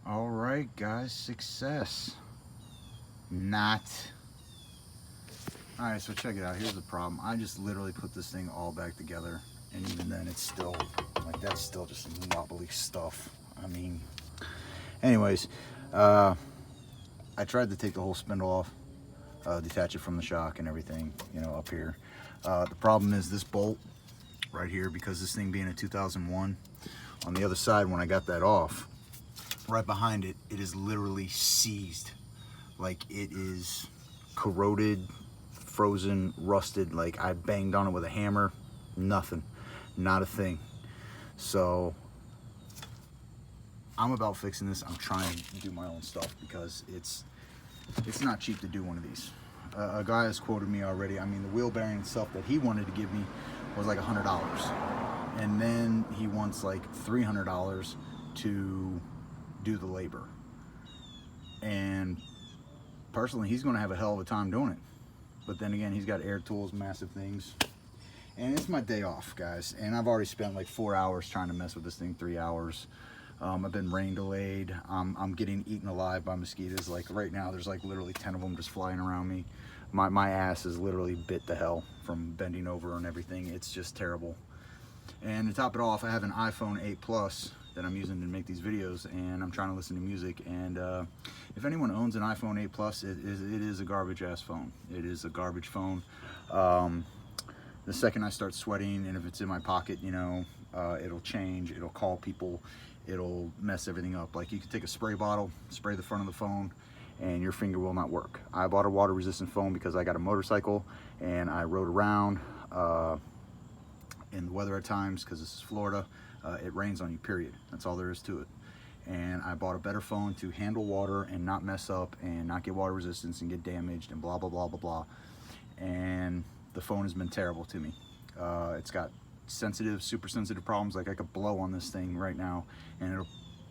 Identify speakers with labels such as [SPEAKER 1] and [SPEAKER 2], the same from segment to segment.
[SPEAKER 1] All right, guys, success. Not. All right, so check it out. Here's the problem. I just literally put this thing all back together, and even then it's still, like, that's still just wobbly stuff. I mean, anyways, I tried to take the whole spindle off, detach it from the shock and everything, you know, up here. The problem is this bolt right here, because this thing being a 2001, on the other side, when I got that off, right behind it, it is literally seized. Like, it is corroded, frozen, rusted. Like, I banged on it with a hammer, nothing, not a thing. So I'm about fixing this. I'm trying to do my own stuff because it's not cheap to do one of these. A guy has quoted me already. I mean, the wheel bearing stuff that he wanted to give me was like $100, and then he wants like $300 to do the labor. And personally, he's going to have a hell of a time doing it. But then again, he's got air tools, massive things. And it's my day off, guys. And I've already spent like 4 hours trying to mess with this thing, 3 hours. I've been rain delayed. I'm getting eaten alive by mosquitoes. Like right now, there's like literally 10 of them just flying around me. My ass is literally bit to hell from bending over and everything. It's just terrible. And to top it off, I have an iPhone 8 Plus that I'm using to make these videos, and I'm trying to listen to music. And if anyone owns an iPhone 8 Plus, it is a garbage ass phone. It is a garbage phone. The second I start sweating, and if it's in my pocket, you know, it'll change, it'll call people, it'll mess everything up. Like, you could take a spray bottle, spray the front of the phone, and your finger will not work. I bought a water resistant phone because I got a motorcycle and I rode around in the weather at times, because this is Florida. It rains on you, period. That's all there is to it. And I bought a better phone to handle water and not mess up and not get water resistance and get damaged and blah, blah, blah, blah, blah. And the phone has been terrible to me. It's got sensitive, super sensitive problems. Like, I could blow on this thing right now and it'll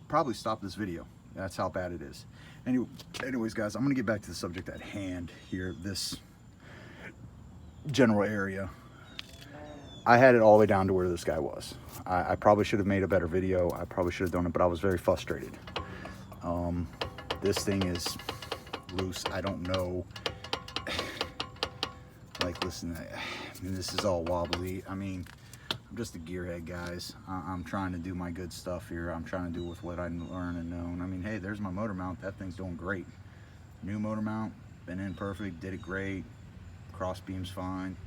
[SPEAKER 1] probably stop this video. That's how bad it is. Anyways, guys, I'm gonna get back to the subject at hand here, this general area. I had it all the way down to where this guy was. I probably should have made a better video. I probably should have done it, but I was very frustrated. This thing is loose. I don't know. Like, listen, I mean, this is all wobbly. I mean, I'm just a gearhead, guys. I'm trying to do my good stuff here. I'm trying to do with what I learned and known. I mean, hey, there's my motor mount. That thing's doing great. New motor mount, been in perfect, did it great. Cross beam's fine.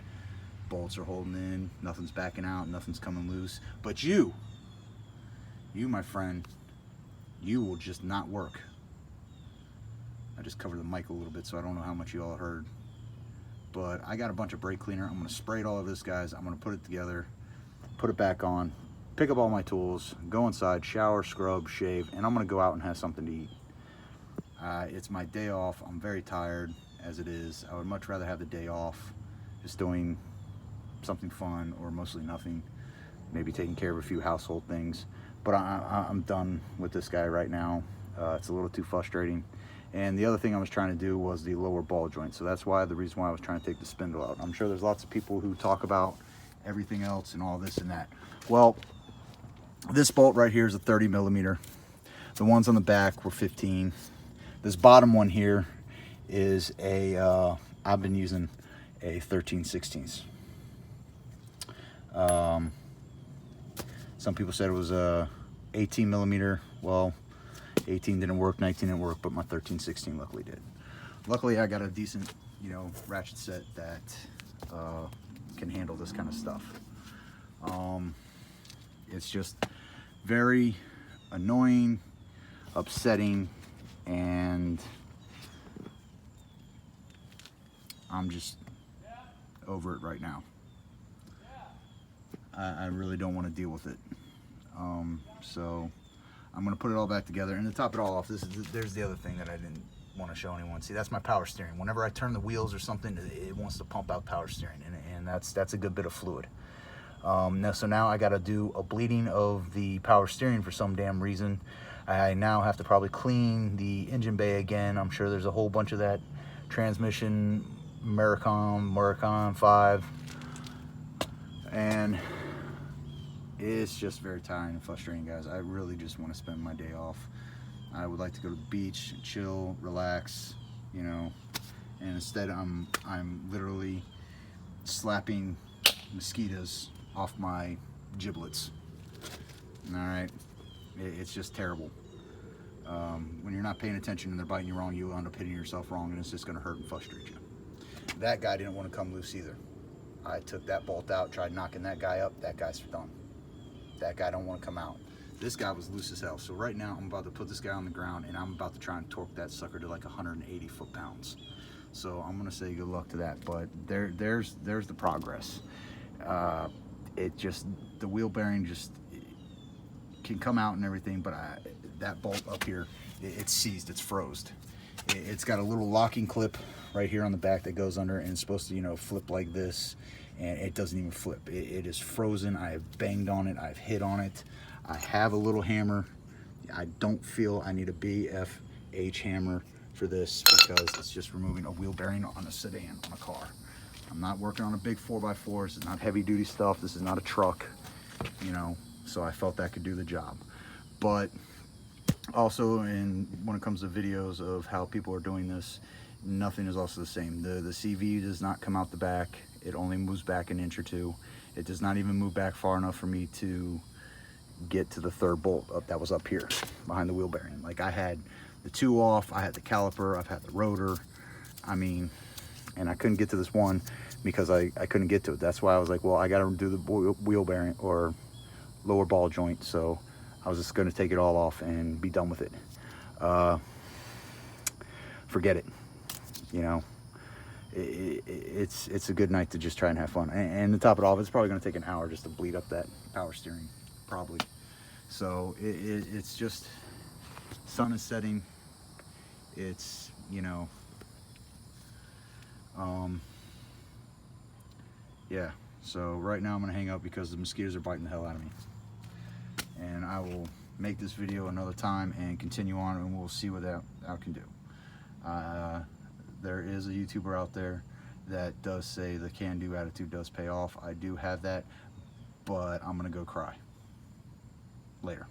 [SPEAKER 1] Bolts are holding in, nothing's backing out, nothing's coming loose. But you, my friend, you will just not work. I just covered the mic a little bit, so I don't know how much you all heard. But I got a bunch of brake cleaner. I'm gonna spray it all over this, guys. I'm gonna put it together, put it back on, pick up all my tools, go inside, shower, scrub, shave, and I'm gonna go out and have something to eat. It's my day off. I'm very tired as it is. I would much rather have the day off just doing something fun, or mostly nothing, maybe taking care of a few household things. But I'm done with this guy right now. It's a little too frustrating. And the other thing I was trying to do was the lower ball joint, so that's why the reason why I was trying to take the spindle out. I'm sure there's lots of people who talk about everything else and all this and that. Well, this bolt right here is a 30 millimeter. The ones on the back were 15. This bottom one here is a I've been using a 13/16. Some people said it was a 18 millimeter. Well, 18 didn't work, 19 didn't work, but my 13/16 luckily did. Luckily, I got a decent, you know, ratchet set that can handle this kind of stuff. It's just very annoying, upsetting, and I'm just over it right now. I really don't want to deal with it. So I'm going to put it all back together. And to top it all off, there's the other thing that I didn't want to show anyone. See, that's my power steering. Whenever I turn the wheels or something, it wants to pump out power steering, and that's a good bit of fluid. So now I got to do a bleeding of the power steering for some damn reason. I now have to probably clean the engine bay again. I'm sure there's a whole bunch of that transmission, American 5, and it's just very tiring and frustrating, guys. I really just want to spend my day off I would like to go to the beach, chill, relax, you know, and instead I'm literally slapping mosquitoes off my giblets. All right, it's just terrible. When you're not paying attention and they're biting you wrong, you end up hitting yourself wrong, and it's just going to hurt and frustrate you. That guy didn't want to come loose either. I took that bolt out, tried knocking that guy up. That guy's done. That guy don't want to come out. This guy was loose as hell. So right now I'm about to put this guy on the ground, and I'm about to try and torque that sucker to like 180 foot-pounds. So I'm gonna say good luck to that. But there's the progress. It just, the wheel bearing just can come out and everything, but that bolt up here, it's seized, it's froze. It's got a little locking clip right here on the back that goes under, and it's supposed to, you know, flip like this, and it doesn't even flip. It is frozen. I have banged on it, I've hit on it. I have a little hammer. I don't feel I need a BFH hammer for this, because it's just removing a wheel bearing on a sedan, on a car. I'm not working on a big 4x4. This is not heavy duty stuff. This is not a truck, you know, so I felt that could do the job. But also, when it comes to videos of how people are doing this, nothing is also the same. The CV does not come out the back. It only moves back an inch or two. It does not even move back far enough for me to get to the third bolt that was up here behind the wheel bearing. Like, I had the two off, I had the caliper, I've had the rotor, I mean, and I couldn't get to this one because I couldn't get to it. That's why I was like, well, I gotta do the wheel bearing or lower ball joint. So I was just gonna take it all off and be done with it. Forget it, you know. It's a good night to just try and have fun. And to top it off, it's probably gonna take an hour just to bleed up that power steering, probably. So it's just, sun is setting. It's, you know, yeah. So right now I'm gonna hang up because the mosquitoes are biting the hell out of me. And I will make this video another time and continue on, and we'll see what that can do. There is a YouTuber out there that does say the can-do attitude does pay off. I do have that, but I'm gonna go cry later.